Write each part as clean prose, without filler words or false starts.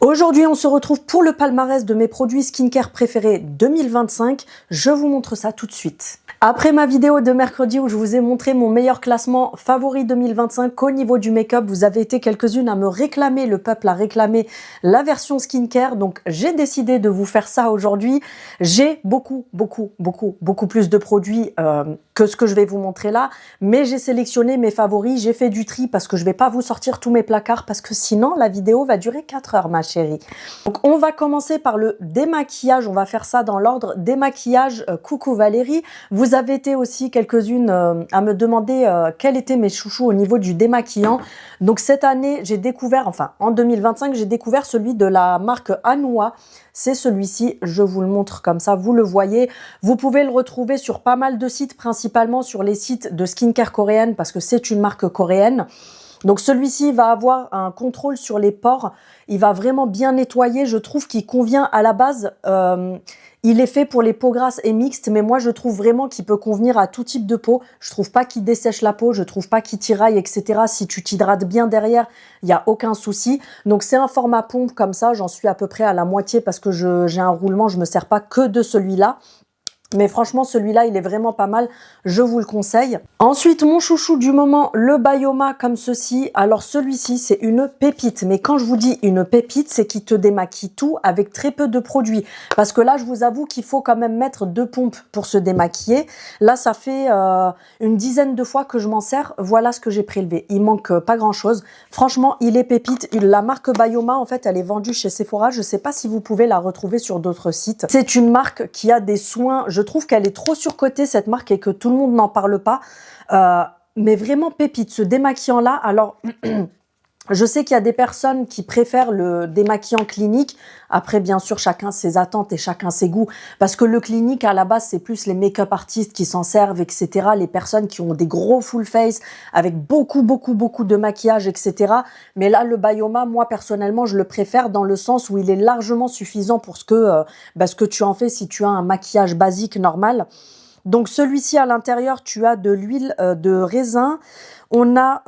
Aujourd'hui, on se retrouve pour le palmarès de mes produits skincare préférés 2025. Je vous montre ça tout de suite. Après ma vidéo de mercredi où je vous ai montré mon meilleur classement favori 2025 au niveau du make-up, vous avez été quelques-unes à me réclamer, le peuple a réclamé la version skincare. Donc, j'ai décidé de vous faire ça aujourd'hui. J'ai beaucoup plus de produits que ce que je vais vous montrer là. Mais j'ai sélectionné mes favoris, j'ai fait du tri parce que je vais pas vous sortir tous mes placards parce que sinon, la vidéo va durer 4 heures, ma chérie. Donc, on va commencer par le démaquillage. On va faire ça dans l'ordre démaquillage. Coucou Valérie. Vous avez été aussi quelques-unes à me demander quels étaient mes chouchous au niveau du démaquillant. Donc, cette année, j'ai découvert, enfin, en 2025, j'ai découvert celui de la marque Anua. C'est celui-ci. Je vous le montre comme ça, vous le voyez. Vous pouvez le retrouver sur pas mal de sites, principalement sur les sites de skincare coréenne parce que c'est une marque coréenne. Donc celui-ci va avoir un contrôle sur les pores, il va vraiment bien nettoyer, je trouve qu'il convient à la base, il est fait pour les peaux grasses et mixtes, mais moi je trouve vraiment qu'il peut convenir à tout type de peau, je trouve pas qu'il dessèche la peau, je trouve pas qu'il tiraille, etc. Si tu t'hydrates bien derrière, il n'y a aucun souci. Donc c'est un format pompe comme ça, j'en suis à peu près à la moitié parce que j'ai un roulement, je me sers pas que de celui-là. Mais franchement, celui-là, il est vraiment pas mal. Je vous le conseille. Ensuite, mon chouchou du moment, le Bioma comme ceci. Alors, celui-ci, c'est une pépite. Mais quand je vous dis une pépite, c'est qu'il te démaquille tout avec très peu de produits. Parce que là, je vous avoue qu'il faut quand même mettre 2 pompes pour se démaquiller. Là, ça fait une dizaine de fois que je m'en sers. Voilà ce que j'ai prélevé. Il manque pas grand-chose. Franchement, il est pépite. La marque Bioma, en fait, elle est vendue chez Sephora. Je sais pas si vous pouvez la retrouver sur d'autres sites. C'est une marque qui a des soins... Je trouve qu'elle est trop surcotée cette marque et que tout le monde n'en parle pas. Mais vraiment pépite, ce démaquillant-là. Alors, je sais qu'il y a des personnes qui préfèrent le démaquillant clinique. Après, bien sûr, chacun ses attentes et chacun ses goûts. Parce que le clinique, à la base, c'est plus les make-up artistes qui s'en servent, etc. Les personnes qui ont des gros full face avec beaucoup de maquillage, etc. Mais là, le Bioma, moi, personnellement, je le préfère dans le sens où il est largement suffisant pour ce que tu en fais si tu as un maquillage basique normal. Donc, celui-ci, à l'intérieur, tu as de l'huile de raisin. On a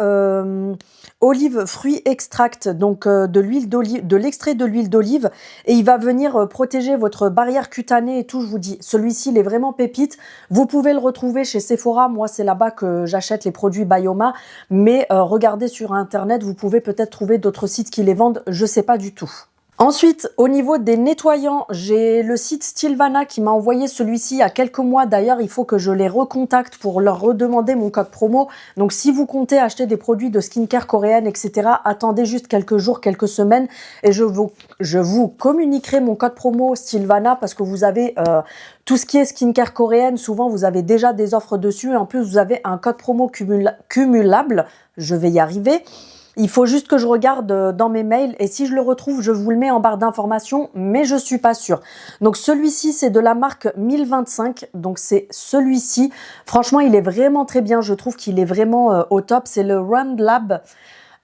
olive fruit extract, donc de l'huile d'olive, de l'extrait de l'huile d'olive, et il va venir protéger votre barrière cutanée et tout. Je vous dis, celui-ci, il est vraiment pépite. Vous pouvez le retrouver chez Sephora. Moi, c'est là-bas que j'achète les produits Bioma. Mais regardez sur Internet, vous pouvez peut-être trouver d'autres sites qui les vendent. Je sais pas du tout. Ensuite, au niveau des nettoyants, j'ai le site Stilvana qui m'a envoyé celui-ci il y a quelques mois. D'ailleurs, il faut que je les recontacte pour leur redemander mon code promo. Donc, si vous comptez acheter des produits de skincare coréenne, etc., attendez juste quelques jours, quelques semaines et je vous communiquerai mon code promo Stilvana parce que vous avez tout ce qui est skincare coréenne. Souvent, vous avez déjà des offres dessus et en plus, vous avez un code promo cumulable. Je vais y arriver. Il faut juste que je regarde dans mes mails et si je le retrouve, je vous le mets en barre d'informations, mais je suis pas sûre. Donc celui-ci, c'est de la marque 1025, donc c'est celui-ci. Franchement, il est vraiment très bien, je trouve qu'il est vraiment au top. C'est le Round Lab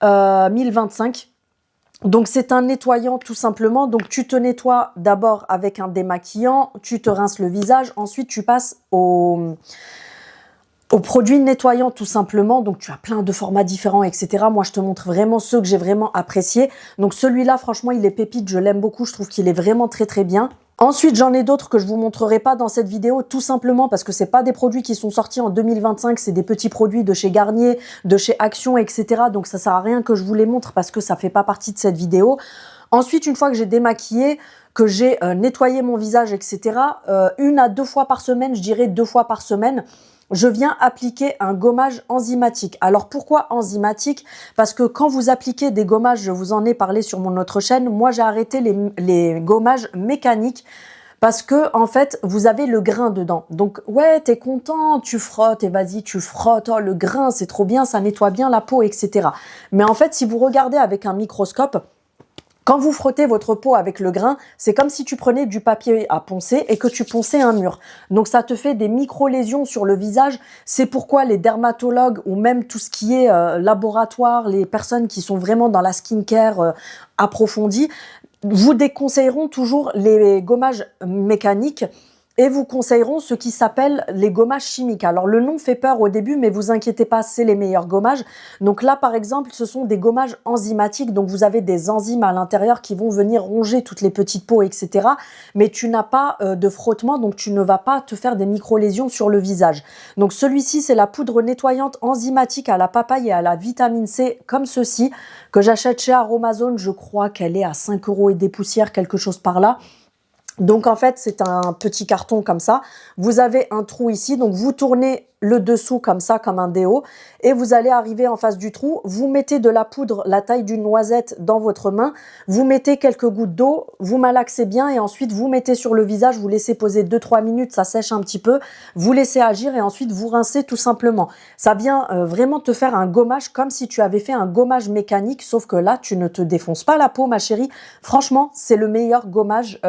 1025. Donc c'est un nettoyant tout simplement. Donc tu te nettoies d'abord avec un démaquillant, tu te rinces le visage, ensuite tu passes au produit nettoyant tout simplement. Donc tu as plein de formats différents, etc. Moi je te montre vraiment ceux que j'ai vraiment appréciés. Donc celui-là franchement il est pépite, je l'aime beaucoup, je trouve qu'il est vraiment très bien. Ensuite j'en ai d'autres que je vous montrerai pas dans cette vidéo tout simplement parce que c'est pas des produits qui sont sortis en 2025, c'est des petits produits de chez Garnier, de chez Action, etc. Donc ça sert à rien que je vous les montre parce que ça fait pas partie de cette vidéo. Ensuite, une fois que j'ai démaquillé, que j'ai nettoyé mon visage, etc., 1 à 2 fois par semaine, je dirais 2 fois par semaine, je viens appliquer un gommage enzymatique. Alors pourquoi enzymatique? Parce que quand vous appliquez des gommages, je vous en ai parlé sur mon autre chaîne, moi j'ai arrêté les gommages mécaniques parce que en fait vous avez le grain dedans. Donc ouais, t'es content, tu frottes et vas-y tu frottes, oh le grain c'est trop bien, ça nettoie bien la peau, etc. Mais en fait si vous regardez avec un microscope, quand vous frottez votre peau avec le grain, c'est comme si tu prenais du papier à poncer et que tu ponçais un mur. Donc ça te fait des micro-lésions sur le visage. C'est pourquoi les dermatologues ou même tout ce qui est laboratoire, les personnes qui sont vraiment dans la skincare approfondie, vous déconseilleront toujours les gommages mécaniques. et vous conseilleront ce qui s'appelle les gommages chimiques. Alors le nom fait peur au début, mais vous inquiétez pas, c'est les meilleurs gommages. Donc là par exemple, ce sont des gommages enzymatiques, donc vous avez des enzymes à l'intérieur qui vont venir ronger toutes les petites peaux, etc. Mais tu n'as pas de frottement, donc tu ne vas pas te faire des micro-lésions sur le visage. Donc celui-ci, c'est la poudre nettoyante enzymatique à la papaye et à la vitamine C, comme ceci, que j'achète chez Aromazone. Je crois qu'elle est à 5 € et des poussières, quelque chose par là. Donc en fait, c'est un petit carton comme ça. Vous avez un trou ici, donc vous tournez le dessous comme ça, comme un déo, et vous allez arriver en face du trou. Vous mettez de la poudre, la taille d'une noisette, dans votre main. Vous mettez quelques gouttes d'eau, vous malaxez bien, et ensuite vous mettez sur le visage. Vous laissez poser 2-3 minutes, ça sèche un petit peu. Vous laissez agir, et ensuite vous rincez tout simplement. Ça vient vraiment te faire un gommage, comme si tu avais fait un gommage mécanique, sauf que là, tu ne te défonces pas la peau, ma chérie. Franchement, c'est le meilleur gommage.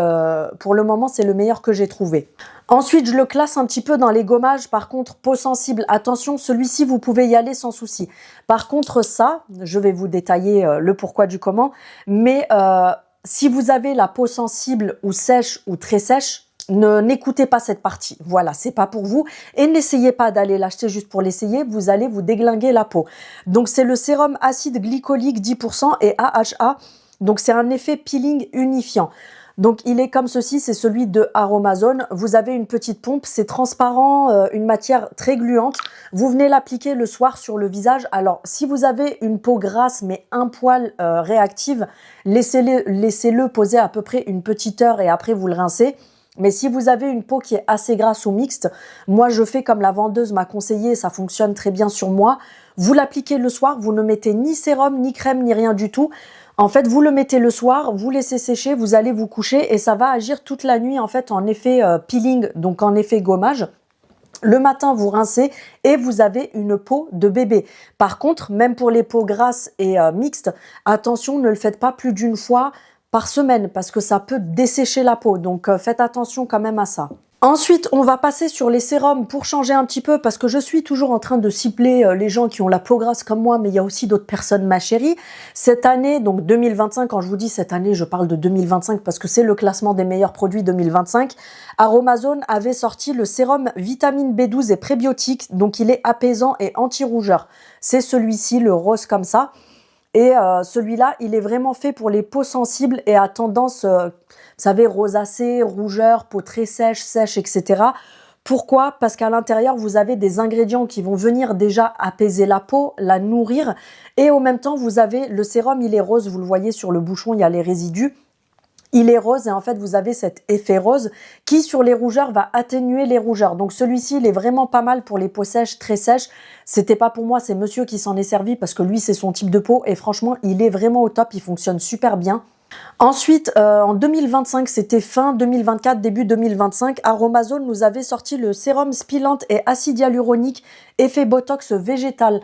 Pour le moment, c'est le meilleur que j'ai trouvé. Ensuite, je le classe un petit peu dans les gommages. Par contre, peau sensible, attention, celui-ci, vous pouvez y aller sans souci. Par contre, ça, je vais vous détailler le pourquoi du comment. Mais si vous avez la peau sensible ou sèche ou très sèche, n'écoutez pas cette partie. Voilà, c'est pas pour vous. Et n'essayez pas d'aller l'acheter juste pour l'essayer. Vous allez vous déglinguer la peau. Donc, c'est le sérum acide glycolique 10% et AHA. Donc, c'est un effet peeling unifiant. Donc, il est comme ceci, c'est celui de Aromazone. Vous avez une petite pompe, c'est transparent, une matière très gluante. Vous venez l'appliquer le soir sur le visage. Alors, si vous avez une peau grasse, mais un poil réactive, laissez-le poser à peu près une petite heure et après, vous le rincez. Mais si vous avez une peau qui est assez grasse ou mixte, moi, je fais comme la vendeuse m'a conseillé, ça fonctionne très bien sur moi. Vous l'appliquez le soir, vous ne mettez ni sérum, ni crème, ni rien du tout. En fait, vous le mettez le soir, vous laissez sécher, vous allez vous coucher et ça va agir toute la nuit en fait en effet peeling, donc en effet gommage. Le matin, vous rincez et vous avez une peau de bébé. Par contre, même pour les peaux grasses et mixtes, attention, ne le faites pas plus d'une fois par semaine parce que ça peut dessécher la peau. Donc, faites attention quand même à ça. Ensuite, on va passer sur les sérums pour changer un petit peu parce que je suis toujours en train de cibler les gens qui ont la peau grasse comme moi, mais il y a aussi d'autres personnes, ma chérie. Cette année, donc 2025, quand je vous dis cette année, je parle de 2025 parce que c'est le classement des meilleurs produits 2025. Aromazone avait sorti le sérum vitamine B12 et prébiotique, donc il est apaisant et anti-rougeur. C'est celui-ci, le rose comme ça. Et celui-là, il est vraiment fait pour les peaux sensibles et à tendance, vous savez, rosacée, rougeur, peau très sèche, etc. Pourquoi? Parce qu'à l'intérieur, vous avez des ingrédients qui vont venir déjà apaiser la peau, la nourrir. Et en même temps, vous avez le sérum, il est rose, vous le voyez sur le bouchon, il y a les résidus. Il est rose et en fait, vous avez cet effet rose qui, sur les rougeurs, va atténuer les rougeurs. Donc, celui-ci, il est vraiment pas mal pour les peaux sèches, très sèches. C'était pas pour moi, c'est monsieur qui s'en est servi parce que lui, c'est son type de peau. Et franchement, il est vraiment au top, il fonctionne super bien. Ensuite, en 2025, c'était fin 2024, début 2025, Aromazone nous avait sorti le sérum spilante et acide hyaluronique effet botox végétal.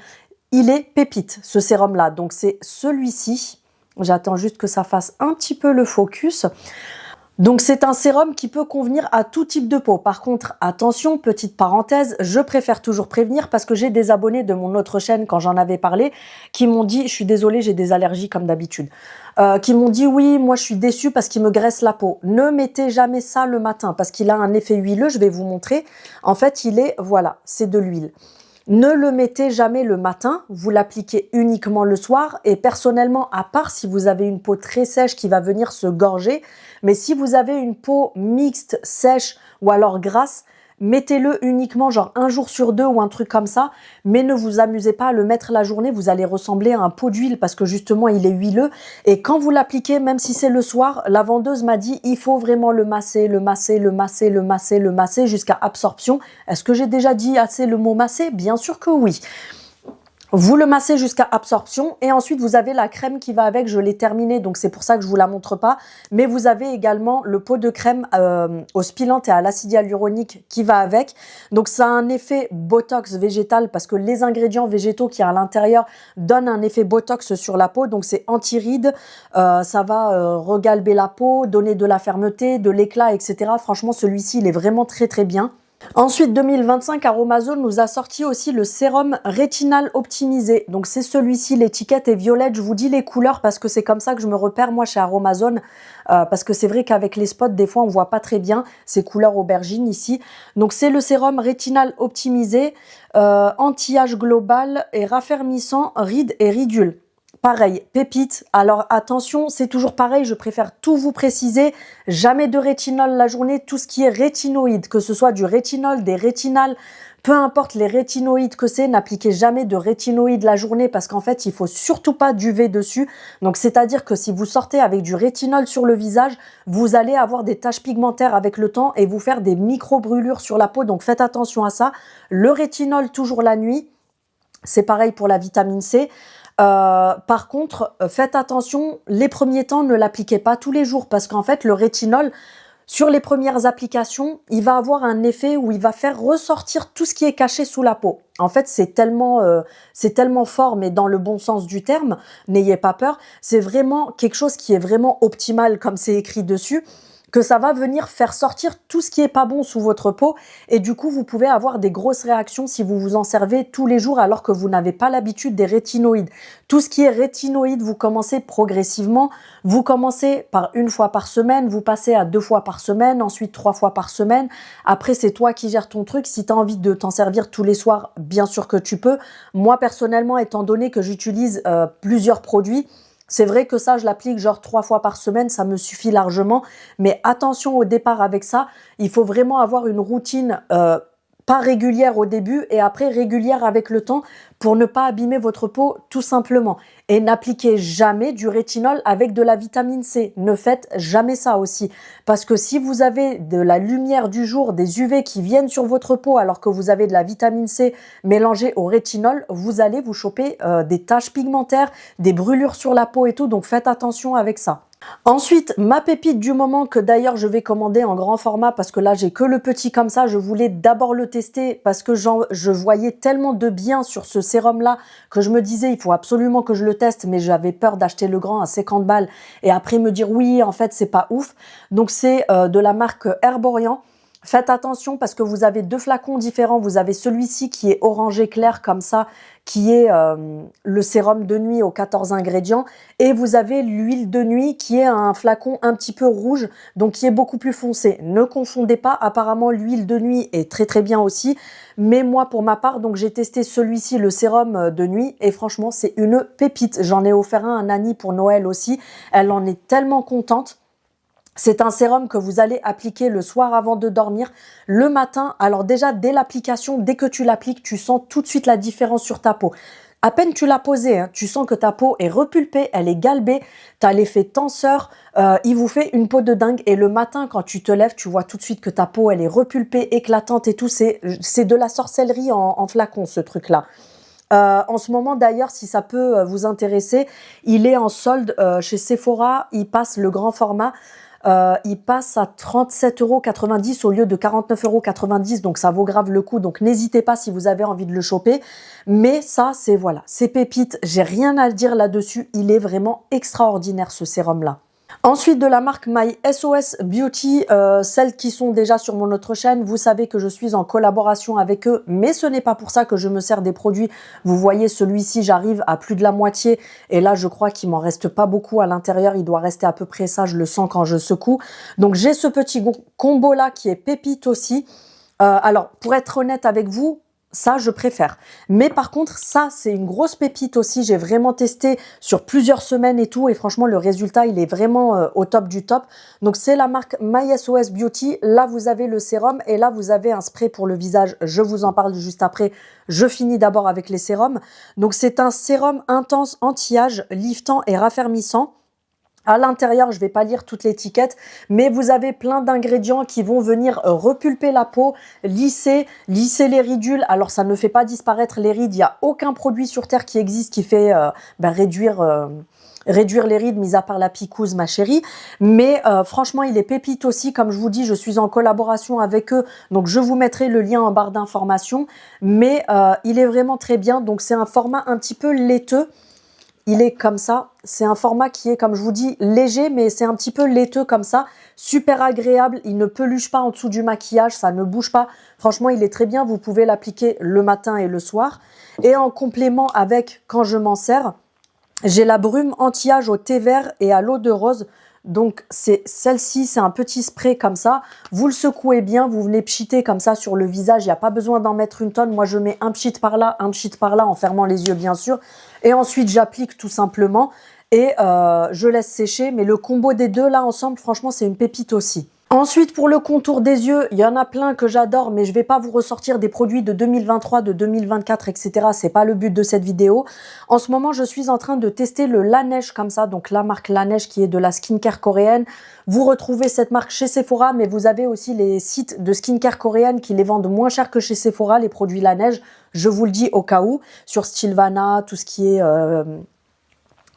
Il est pépite, ce sérum-là. Donc, c'est celui-ci. J'attends juste que ça fasse un petit peu le focus. Donc, c'est un sérum qui peut convenir à tout type de peau. Par contre, attention, petite parenthèse, je préfère toujours prévenir parce que j'ai des abonnés de mon autre chaîne, quand j'en avais parlé, qui m'ont dit, je suis désolée, j'ai des allergies comme d'habitude, qui m'ont dit, oui, moi je suis déçue parce qu'il me graisse la peau. Ne mettez jamais ça le matin parce qu'il a un effet huileux, je vais vous montrer. En fait, il est, voilà, c'est de l'huile. Ne le mettez jamais le matin, vous l'appliquez uniquement le soir et personnellement, à part si vous avez une peau très sèche qui va venir se gorger, mais si vous avez une peau mixte, sèche ou alors grasse, mettez-le uniquement genre un jour sur deux ou un truc comme ça, mais ne vous amusez pas à le mettre la journée, vous allez ressembler à un pot d'huile parce que justement il est huileux et quand vous l'appliquez, même si c'est le soir, la vendeuse m'a dit il faut vraiment le masser, le masser, le masser, le masser, le masser jusqu'à absorption. Est-ce que j'ai déjà dit assez le mot masser? Bien sûr que oui. Vous le massez jusqu'à absorption et ensuite vous avez la crème qui va avec, je l'ai terminée donc c'est pour ça que je vous la montre pas, mais vous avez également le pot de crème au spilante et à l'acide hyaluronique qui va avec. Donc ça a un effet botox végétal parce que les ingrédients végétaux qui y a à l'intérieur donnent un effet botox sur la peau, donc c'est anti-rides, ça va regalber la peau, donner de la fermeté, de l'éclat, etc. Franchement celui-ci il est vraiment très très bien. Ensuite, 2025, Aromazone nous a sorti aussi le sérum rétinal optimisé. Donc c'est celui-ci, l'étiquette est violette. Je vous dis les couleurs parce que c'est comme ça que je me repère moi chez Aromazone. Parce que c'est vrai qu'avec les spots, des fois on voit pas très bien ces couleurs aubergines ici. Donc c'est le sérum rétinal optimisé, anti-âge global et raffermissant rides et ridules. Pareil, pépite. Alors attention, c'est toujours pareil, je préfère tout vous préciser. Jamais de rétinol la journée, tout ce qui est rétinoïde, que ce soit du rétinol, des rétinales, peu importe les rétinoïdes que c'est, n'appliquez jamais de rétinoïde la journée parce qu'en fait, il faut surtout pas d'UV dessus. Donc c'est-à-dire que si vous sortez avec du rétinol sur le visage, vous allez avoir des taches pigmentaires avec le temps et vous faire des micro-brûlures sur la peau. Donc faites attention à ça. Le rétinol toujours la nuit. C'est pareil pour la vitamine C. Par contre, faites attention, les premiers temps, ne l'appliquez pas tous les jours parce qu'en fait, le rétinol, sur les premières applications, il va avoir un effet où il va faire ressortir tout ce qui est caché sous la peau. En fait, c'est tellement fort, mais dans le bon sens du terme, n'ayez pas peur. C'est vraiment quelque chose qui est vraiment optimal, comme c'est écrit dessus, que ça va venir faire sortir tout ce qui est pas bon sous votre peau et du coup vous pouvez avoir des grosses réactions si vous vous en servez tous les jours alors que vous n'avez pas l'habitude des rétinoïdes. Tout ce qui est rétinoïde, vous commencez progressivement, vous commencez par 1 fois par semaine, vous passez à 2 fois par semaine, ensuite 3 fois par semaine. Après c'est toi qui gères ton truc, si tu as envie de t'en servir tous les soirs, bien sûr que tu peux. Moi personnellement, étant donné que j'utilise plusieurs produits, c'est vrai que ça, je l'applique genre 3 fois par semaine, ça me suffit largement. Mais attention au départ avec ça, il faut vraiment avoir une routine pas régulière au début et après régulière avec le temps pour ne pas abîmer votre peau tout simplement. Et n'appliquez jamais du rétinol avec de la vitamine C. Ne faites jamais ça aussi. Parce que si vous avez de la lumière du jour, des UV qui viennent sur votre peau alors que vous avez de la vitamine C mélangée au rétinol, vous allez vous choper des taches pigmentaires, des brûlures sur la peau et tout. Donc faites attention avec ça. Ensuite, ma pépite du moment que d'ailleurs je vais commander en grand format parce que là j'ai que le petit comme ça, je voulais d'abord le tester parce que je voyais tellement de bien sur ce sérum là que je me disais il faut absolument que je le teste mais j'avais peur d'acheter le grand à 50 balles et après me dire oui en fait c'est pas ouf. Donc c'est de la marque Herborian. Faites attention parce que vous avez 2 flacons différents. Vous avez celui-ci qui est orangé clair comme ça, qui est le sérum de nuit aux 14 ingrédients. Et vous avez l'huile de nuit qui est un flacon un petit peu rouge, donc qui est beaucoup plus foncé. Ne confondez pas, apparemment l'huile de nuit est très très bien aussi. Mais moi pour ma part, donc j'ai testé celui-ci, le sérum de nuit. Et franchement c'est une pépite. J'en ai offert un à Nani pour Noël aussi. Elle en est tellement contente. C'est un sérum que vous allez appliquer le soir avant de dormir, le matin. Alors déjà, dès l'application, dès que tu l'appliques, tu sens tout de suite la différence sur ta peau. À peine tu l'as posé, hein, tu sens que ta peau est repulpée, elle est galbée, tu as l'effet tenseur, il vous fait une peau de dingue. Et le matin, quand tu te lèves, tu vois tout de suite que ta peau, elle est repulpée, éclatante et tout. C'est de la sorcellerie en flacon, ce truc-là. En ce moment d'ailleurs, si ça peut vous intéresser, il est en solde chez Sephora, il passe le grand format. Il passe à 37,90 € au lieu de 49,90 €, donc ça vaut grave le coup. Donc n'hésitez pas si vous avez envie de le choper. Mais ça, c'est voilà, c'est pépite. J'ai rien à dire là-dessus. Il est vraiment extraordinaire ce sérum-là. Ensuite, de la marque My SOS Beauty, celles qui sont déjà sur mon autre chaîne, vous savez que je suis en collaboration avec eux, mais ce n'est pas pour ça que je me sers des produits. Vous voyez, celui-ci, j'arrive à plus de la moitié, et là, je crois qu'il m'en reste pas beaucoup à l'intérieur. Il doit rester à peu près ça, je le sens quand je secoue. Donc, j'ai ce petit combo-là qui est pépite aussi. Alors, pour être honnête avec vous, ça, je préfère. Mais par contre, ça, c'est une grosse pépite aussi. J'ai vraiment testé sur plusieurs semaines et tout. Et franchement, le résultat, il est vraiment au top du top. Donc, c'est la marque My SOS Beauty. Là, vous avez le sérum. Et là, vous avez un spray pour le visage. Je vous en parle juste après. Je finis d'abord avec les sérums. Donc, c'est un sérum intense anti-âge, liftant et raffermissant. À l'intérieur, je ne vais pas lire toute l'étiquette, mais vous avez plein d'ingrédients qui vont venir repulper la peau, lisser les ridules. Alors, ça ne fait pas disparaître les rides. Il n'y a aucun produit sur Terre qui existe qui fait réduire les rides, mis à part la picouse, ma chérie. Mais franchement, il est pépite aussi. Comme je vous dis, je suis en collaboration avec eux. Donc, je vous mettrai le lien en barre d'informations. Mais il est vraiment très bien. Donc, c'est un format un petit peu laiteux. il est comme ça. C'est un format qui est, comme je vous dis, léger, mais c'est un petit peu laiteux comme ça. Super agréable, il ne peluche pas en dessous du maquillage, ça ne bouge pas. Franchement, il est très bien, vous pouvez l'appliquer le matin et le soir. Et en complément avec, quand je m'en sers, j'ai la brume anti-âge au thé vert et à l'eau de rose. Donc, c'est celle-ci, c'est un petit spray comme ça. Vous le secouez bien, vous venez pchiter comme ça sur le visage. Il n'y a pas besoin d'en mettre une tonne. Moi, je mets un pchit par là, un pchit par là, en fermant les yeux, bien sûr. Et ensuite, j'applique tout simplement et je laisse sécher. Mais le combo des deux, là, ensemble, franchement, c'est une pépite aussi. Ensuite, pour le contour des yeux, il y en a plein que j'adore, mais je vais pas vous ressortir des produits de 2023, de 2024, etc. C'est pas le but de cette vidéo. En ce moment, je suis en train de tester le Laneige comme ça, donc la marque Laneige qui est de la skincare coréenne. Vous retrouvez cette marque chez Sephora, mais vous avez aussi les sites de skincare coréenne qui les vendent moins cher que chez Sephora, les produits Laneige. Je vous le dis au cas où, sur Stilvana, tout ce qui est...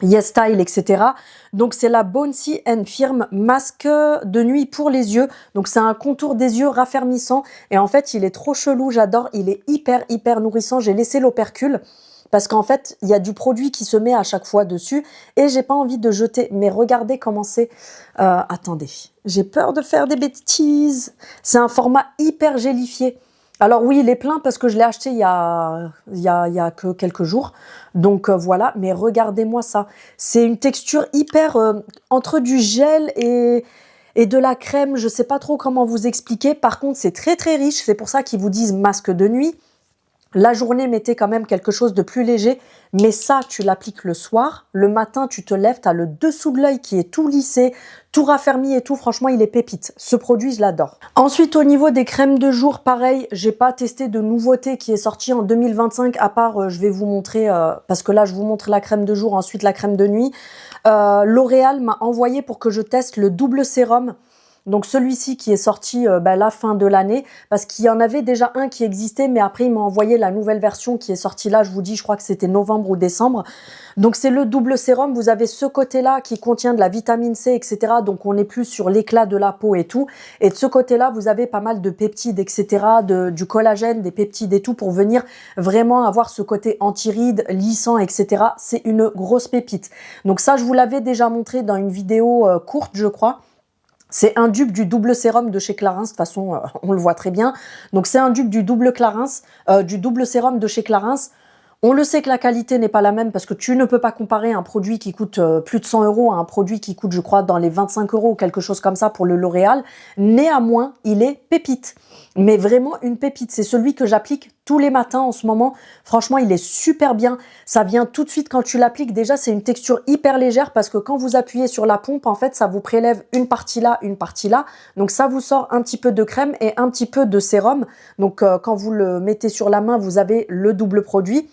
YesStyle, etc. Donc, c'est la Bouncy & Firm masque de nuit pour les yeux. Donc, c'est un contour des yeux raffermissant. Et en fait, il est trop chelou, j'adore. Il est hyper nourrissant. J'ai laissé l'opercule parce qu'en fait, il y a du produit qui se met à chaque fois dessus. Et j'ai pas envie de jeter. Mais regardez comment c'est. Attendez, j'ai peur de faire des bêtises. C'est un format hyper gélifié. Alors oui, il est plein parce que je l'ai acheté il y a que quelques jours. Donc voilà, mais regardez-moi ça. C'est une texture hyper entre du gel et de la crème. Je ne sais pas trop comment vous expliquer. Par contre, c'est très riche. C'est pour ça qu'ils vous disent masque de nuit. La journée, mettez quand même quelque chose de plus léger. Mais ça, tu l'appliques le soir. Le matin, tu te lèves, tu as le dessous de l'œil qui est tout lissé, tout raffermi et tout. Franchement, il est pépite. Ce produit, je l'adore. Ensuite, au niveau des crèmes de jour, pareil, j'ai pas testé de nouveauté qui est sortie en 2025, à part, je vais vous montrer, parce que là, je vous montre la crème de jour, ensuite la crème de nuit. L'Oréal m'a envoyé pour que je teste le double sérum. Donc celui-ci qui est sorti la fin de l'année, parce qu'il y en avait déjà un qui existait, mais après il m'a envoyé la nouvelle version qui est sortie là, je vous dis, je crois que c'était novembre ou décembre. Donc c'est le double sérum, vous avez ce côté-là qui contient de la vitamine C, etc. Donc on est plus sur l'éclat de la peau et tout. Et de ce côté-là, vous avez pas mal de peptides, etc., du collagène, des peptides et tout, pour venir vraiment avoir ce côté anti-rides, lissant, etc. C'est une grosse pépite. Donc ça, je vous l'avais déjà montré dans une vidéo courte, je crois. C'est un dupe du double sérum de chez Clarins, de toute façon, on le voit très bien. Donc, c'est un dupe du double sérum de chez Clarins. On le sait que la qualité n'est pas la même parce que tu ne peux pas comparer un produit qui coûte plus de 100 € à un produit qui coûte, je crois, dans les 25 € ou quelque chose comme ça pour le L'Oréal. Néanmoins, il est pépite. Mais vraiment une pépite. C'est celui que j'applique tous les matins en ce moment. Franchement, il est super bien. Ça vient tout de suite quand tu l'appliques. Déjà, c'est une texture hyper légère parce que quand vous appuyez sur la pompe, en fait, ça vous prélève une partie là, une partie là. Donc, ça vous sort un petit peu de crème et un petit peu de sérum. Donc, quand vous le mettez sur la main, vous avez le double produit.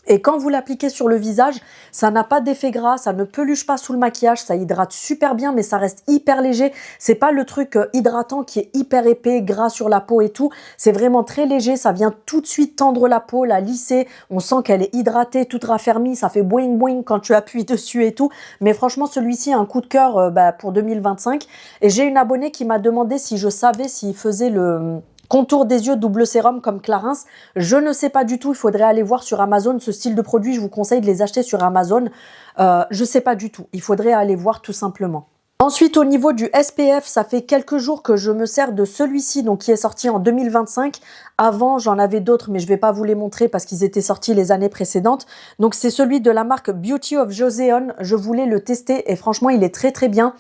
Et quand vous l'appliquez sur le visage, ça n'a pas d'effet gras, ça ne peluche pas sous le maquillage, ça hydrate super bien, mais ça reste hyper léger. C'est pas le truc hydratant qui est hyper épais, gras sur la peau et tout. C'est vraiment très léger, ça vient tout de suite tendre la peau, la lisser. On sent qu'elle est hydratée, toute raffermie, ça fait boing boing quand tu appuies dessus et tout. Mais franchement, celui-ci a un coup de cœur pour 2025. Et j'ai une abonnée qui m'a demandé si je savais s'il faisait le contour des yeux double sérum comme Clarins. Je ne sais pas du tout, il faudrait aller voir sur Amazon ce style de produit. Je vous conseille de les acheter sur Amazon. Je ne sais pas du tout, il faudrait aller voir tout simplement. Ensuite, au niveau du SPF, ça fait quelques jours que je me sers de celui-ci, donc qui est sorti en 2025. Avant, j'en avais d'autres, mais je ne vais pas vous les montrer parce qu'ils étaient sortis les années précédentes. Donc, c'est celui de la marque Beauty of Joseon. Je voulais le tester et franchement, il est très bien.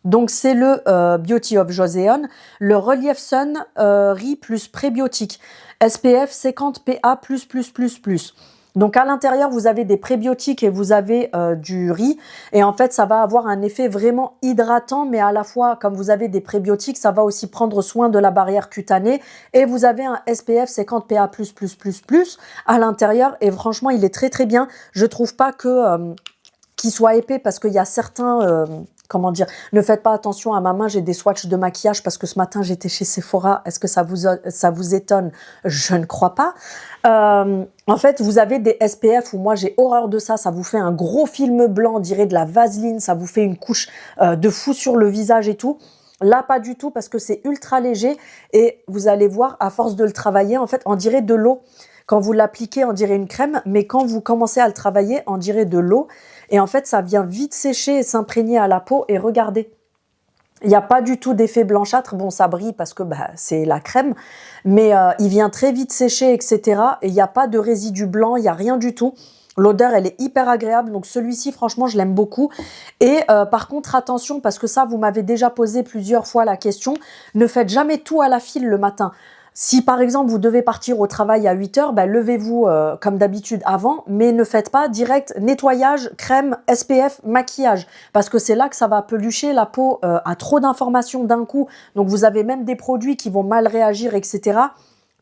Donc, c'est le Beauty of Joseon, le Relief Sun riz plus prébiotique, SPF 50 PA++++. Donc, à l'intérieur, vous avez des prébiotiques et vous avez du riz. Et en fait, ça va avoir un effet vraiment hydratant, mais à la fois, comme vous avez des prébiotiques, ça va aussi prendre soin de la barrière cutanée. Et vous avez un SPF 50 PA+++ à l'intérieur. Et franchement, il est très bien. Je trouve pas que qu'il soit épais parce qu'il y a certains... comment dire, ne faites pas attention à ma main, j'ai des swatchs de maquillage parce que ce matin j'étais chez Sephora. Est-ce que ça vous étonne? Je ne crois pas. En fait, vous avez des SPF où moi j'ai horreur de ça. Ça vous fait un gros film blanc, on dirait de la vaseline. Ça vous fait une couche de fou sur le visage et tout. Là, pas du tout parce que c'est ultra léger et vous allez voir, à force de le travailler, en fait, on dirait de l'eau. Quand vous l'appliquez, on dirait une crème, mais quand vous commencez à le travailler, on dirait de l'eau. Et en fait, ça vient vite sécher et s'imprégner à la peau. Et regardez, il n'y a pas du tout d'effet blanchâtre. Bon, ça brille parce que c'est la crème, mais il vient très vite sécher, etc. Et il n'y a pas de résidu blanc, il n'y a rien du tout. L'odeur, elle est hyper agréable. Donc, celui-ci, franchement, je l'aime beaucoup. Et par contre, attention, parce que ça, vous m'avez déjà posé plusieurs fois la question. Ne faites jamais tout à la file le matin. Si, par exemple, vous devez partir au travail à 8 heures, levez-vous comme d'habitude avant, mais ne faites pas direct nettoyage, crème, SPF, maquillage. Parce que c'est là que ça va pelucher. La peau a trop d'informations d'un coup. Donc, vous avez même des produits qui vont mal réagir, etc.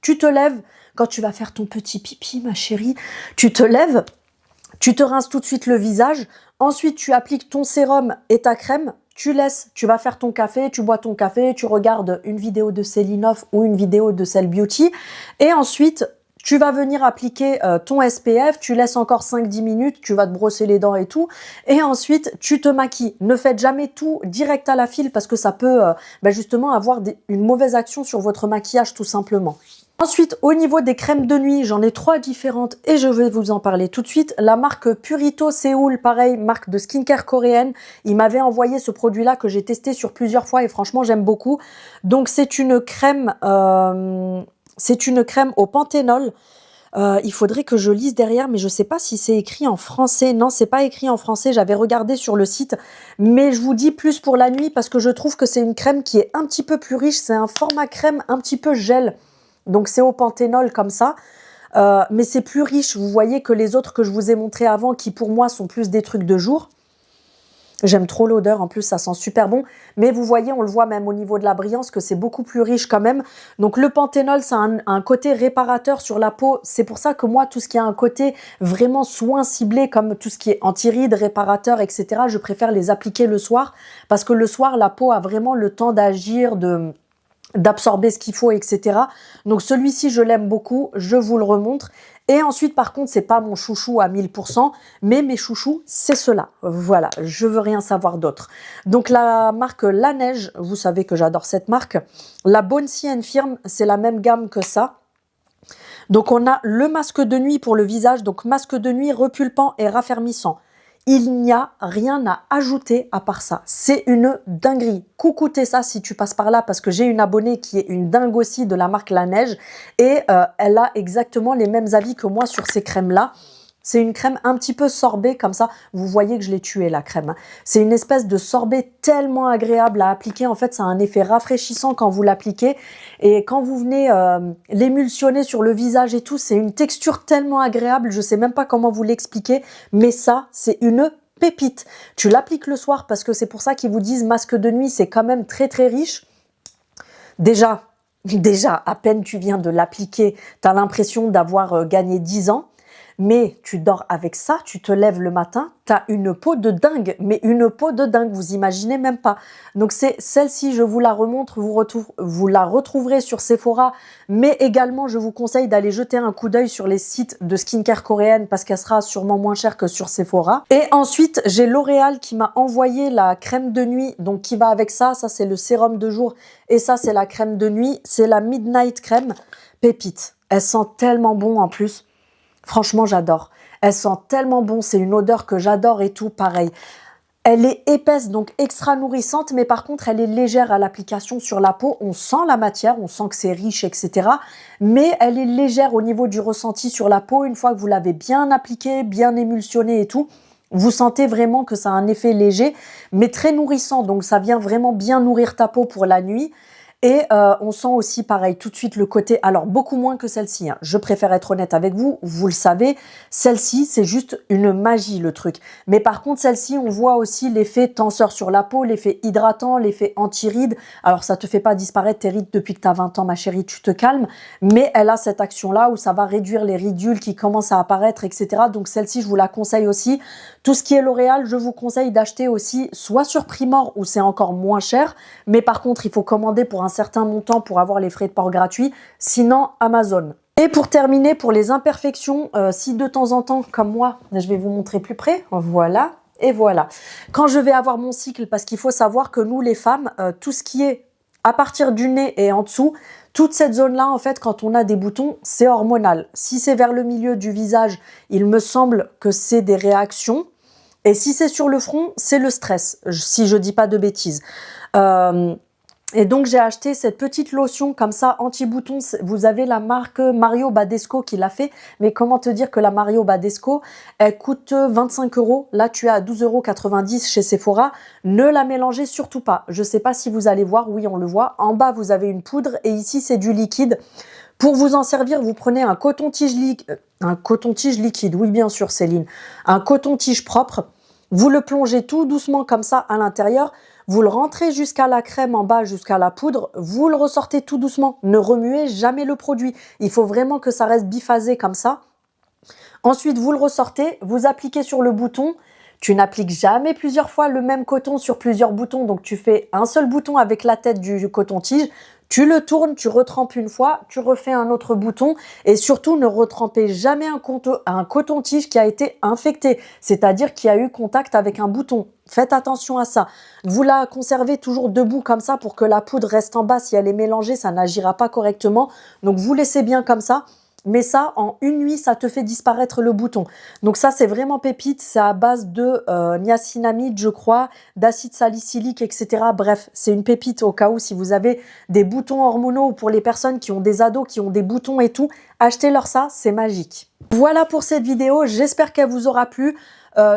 Tu te lèves, quand tu vas faire ton petit pipi, ma chérie, tu te lèves. Tu te rinces tout de suite le visage. Ensuite, tu appliques ton sérum et ta crème. Tu laisses, tu vas faire ton café, tu bois ton café, tu regardes une vidéo de Céline Hoff ou une vidéo de Cell Beauty. Et ensuite, tu vas venir appliquer ton SPF. Tu laisses encore 5-10 minutes, tu vas te brosser les dents et tout. Et ensuite, tu te maquilles. Ne faites jamais tout direct à la file parce que ça peut justement avoir une mauvaise action sur votre maquillage tout simplement. Ensuite, au niveau des crèmes de nuit, j'en ai 3 différentes et je vais vous en parler tout de suite. La marque Purito Séoul, pareil, marque de skincare coréenne. Il m'avait envoyé ce produit-là que j'ai testé sur plusieurs fois et franchement, j'aime beaucoup. Donc, c'est une crème au panthénol. Il faudrait que je lise derrière, mais je ne sais pas si c'est écrit en français. Non, c'est pas écrit en français. J'avais regardé sur le site, mais je vous dis plus pour la nuit parce que je trouve que c'est une crème qui est un petit peu plus riche. C'est un format crème un petit peu gel. Donc, c'est au panthénol comme ça, mais c'est plus riche. Vous voyez que les autres que je vous ai montrés avant, qui pour moi sont plus des trucs de jour. J'aime trop l'odeur, en plus ça sent super bon. Mais vous voyez, on le voit même au niveau de la brillance, que c'est beaucoup plus riche quand même. Donc le panthénol, ça a un côté réparateur sur la peau. C'est pour ça que moi, tout ce qui a un côté vraiment soin ciblé, comme tout ce qui est anti-rides, réparateur, etc., je préfère les appliquer le soir. Parce que le soir, la peau a vraiment le temps d'agir, d'absorber ce qu'il faut, etc. Donc celui-ci, je l'aime beaucoup, je vous le remontre. Et ensuite, par contre, c'est pas mon chouchou à 1000%, mais mes chouchous, c'est cela. Voilà, je veux rien savoir d'autre. Donc la marque La Neige, vous savez que j'adore cette marque. La Bouncy & Firm, c'est la même gamme que ça. Donc on a le masque de nuit pour le visage, donc masque de nuit repulpant et raffermissant. Il n'y a rien à ajouter à part ça. C'est une dinguerie. Coucoutez ça si tu passes par là parce que j'ai une abonnée qui est une dingue aussi de la marque La Neige et elle a exactement les mêmes avis que moi sur ces crèmes-là. C'est une crème un petit peu sorbet comme ça. Vous voyez que je l'ai tuée la crème. C'est une espèce de sorbet tellement agréable à appliquer. En fait, ça a un effet rafraîchissant quand vous l'appliquez. Et quand vous venez l'émulsionner sur le visage et tout, c'est une texture tellement agréable. Je sais même pas comment vous l'expliquer. Mais ça, c'est une pépite. Tu l'appliques le soir parce que c'est pour ça qu'ils vous disent masque de nuit, c'est quand même très très riche. Déjà, à peine tu viens de l'appliquer, tu as l'impression d'avoir gagné 10 ans. Mais tu dors avec ça, tu te lèves le matin, tu as une peau de dingue, mais une peau de dingue, vous imaginez même pas. Donc c'est celle-ci, je vous la remontre, vous la retrouverez sur Sephora, mais également je vous conseille d'aller jeter un coup d'œil sur les sites de skincare coréenne parce qu'elle sera sûrement moins chère que sur Sephora. Et ensuite, j'ai L'Oréal qui m'a envoyé la crème de nuit, donc qui va avec ça, ça c'est le sérum de jour et ça c'est la crème de nuit, c'est la Midnight Crème, pépite. Elle sent tellement bon en plus. Franchement, j'adore. Elle sent tellement bon. C'est une odeur que j'adore et tout. Pareil. Elle est épaisse, donc extra nourrissante, mais par contre, elle est légère à l'application sur la peau. On sent la matière, on sent que c'est riche, etc. Mais elle est légère au niveau du ressenti sur la peau. Une fois que vous l'avez bien appliquée, bien émulsionnée et tout, vous sentez vraiment que ça a un effet léger, mais très nourrissant. Donc, ça vient vraiment bien nourrir ta peau pour la nuit. Et on sent aussi, pareil, tout de suite le côté, alors beaucoup moins que celle-ci, hein. Je préfère être honnête avec vous, vous le savez, celle-ci, c'est juste une magie, le truc. Mais par contre, celle-ci, on voit aussi l'effet tenseur sur la peau, l'effet hydratant, l'effet anti-rides. Alors, ça te fait pas disparaître tes rides depuis que tu as 20 ans, ma chérie, tu te calmes. Mais elle a cette action-là où ça va réduire les ridules qui commencent à apparaître, etc. Donc, celle-ci, je vous la conseille aussi. Tout ce qui est L'Oréal, je vous conseille d'acheter aussi soit sur Primor où c'est encore moins cher. Mais par contre, il faut commander pour un certain montant pour avoir les frais de port gratuits, sinon Amazon. Et pour terminer, pour les imperfections, si de temps en temps, comme moi, je vais vous montrer plus près, voilà, et voilà. Quand je vais avoir mon cycle, parce qu'il faut savoir que nous les femmes, tout ce qui est à partir du nez et en dessous, toute cette zone-là, en fait, quand on a des boutons, c'est hormonal. Si c'est vers le milieu du visage, il me semble que c'est des réactions. Et si c'est sur le front, c'est le stress, si je dis pas de bêtises. Et donc, j'ai acheté cette petite lotion comme ça, anti-boutons. Vous avez la marque Mario Badescu qui l'a fait. Mais comment te dire que la Mario Badescu, elle coûte 25 €. Là, tu es à 12,90 € chez Sephora. Ne la mélangez surtout pas. Je sais pas si vous allez voir. Oui, on le voit. En bas, vous avez une poudre et ici, c'est du liquide. Pour vous en servir, vous prenez un coton-tige liquide. Oui, bien sûr, Céline. Un coton-tige propre. Vous le plongez tout doucement comme ça à l'intérieur. Vous le rentrez jusqu'à la crème en bas, jusqu'à la poudre. Vous le ressortez tout doucement. Ne remuez jamais le produit. Il faut vraiment que ça reste biphasé comme ça. Ensuite, vous le ressortez. Vous appliquez sur le bouton. Tu n'appliques jamais plusieurs fois le même coton sur plusieurs boutons. Donc, tu fais un seul bouton avec la tête du coton-tige. Tu le tournes, tu retrempes une fois, tu refais un autre bouton et surtout ne retrempez jamais un coton-tige qui a été infecté, c'est-à-dire qui a eu contact avec un bouton. Faites attention à ça. Vous la conservez toujours debout comme ça pour que la poudre reste en bas. Si elle est mélangée, ça n'agira pas correctement. Donc vous laissez bien comme ça. Mais ça, en une nuit, ça te fait disparaître le bouton. Donc ça, c'est vraiment pépite. C'est à base de niacinamide, je crois, d'acide salicylique, etc. Bref, c'est une pépite au cas où si vous avez des boutons hormonaux ou pour les personnes qui ont des ados, qui ont des boutons et tout, achetez-leur ça, c'est magique. Voilà pour cette vidéo. J'espère qu'elle vous aura plu.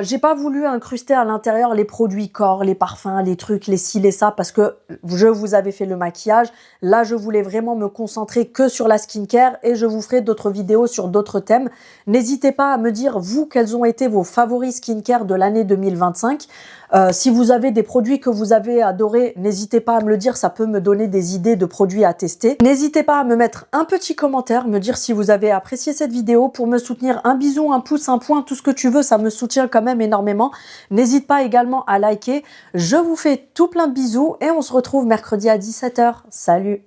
J'ai pas voulu incruster à l'intérieur les produits corps, les parfums, les trucs, les ci, les ça, parce que je vous avais fait le maquillage. Là, je voulais vraiment me concentrer que sur la skincare et je vous ferai d'autres vidéos sur d'autres thèmes. N'hésitez pas à me dire, vous, quels ont été vos favoris skincare de l'année 2025. Si vous avez des produits que vous avez adorés, n'hésitez pas à me le dire, ça peut me donner des idées de produits à tester. N'hésitez pas à me mettre un petit commentaire, me dire si vous avez apprécié cette vidéo. Pour me soutenir, un bisou, un pouce, un point, tout ce que tu veux, ça me soutient quand même énormément. N'hésite pas également à liker. Je vous fais tout plein de bisous et on se retrouve mercredi à 17 h. Salut!